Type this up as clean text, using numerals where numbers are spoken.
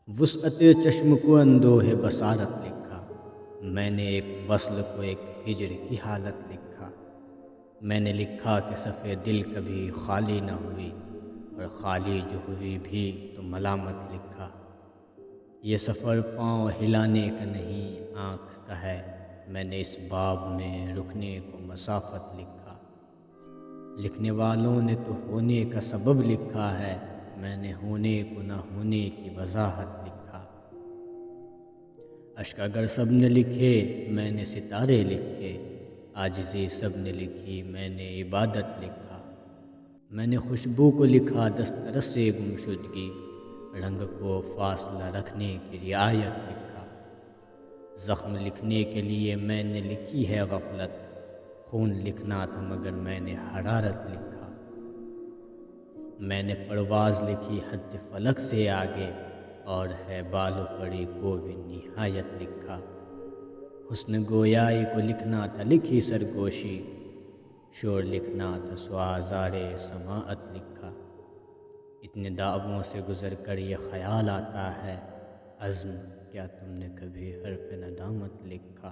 وسعت چشم کو اندوہ بصارت لکھا، میں نے ایک وصل کو ایک ہجر کی حالت لکھا۔ میں نے لکھا کہ صفِ دل کبھی خالی نہ ہوئی، اور خالی جو ہوئی بھی تو ملامت لکھا۔ یہ سفر پاؤں ہلانے کا نہیں آنکھ کا ہے، میں نے اس باب میں رکنے کو مسافت لکھا۔ لکھنے والوں نے تو ہونے کا سبب لکھا ہے، میں نے ہونے کو نہ ہونے کی وضاحت لکھا۔ اشک اگر سب نے لکھے میں نے ستارے لکھے، عاجزی سب نے لکھی میں نے عبادت لکھا۔ میں نے خوشبو کو لکھا دسترس سے گمشدگی، رنگ کو فاصلہ رکھنے کی رعایت لکھا۔ زخم لکھنے کے لیے میں نے لکھی ہے غفلت، خون لکھنا تھا مگر میں نے حرارت لکھا۔ میں نے پرواز لکھی حد فلک سے آگے، اور ہے بال و پری کو بھی نہایت لکھا۔ حسن گویائی کو لکھنا تھا لکھی سرگوشی، شور لکھنا تھا سو آزار سماعت لکھا۔ اتنے دعووں سے گزر کر یہ خیال آتا ہے، عزم کیا تم نے کبھی حرف ندامت لکھا؟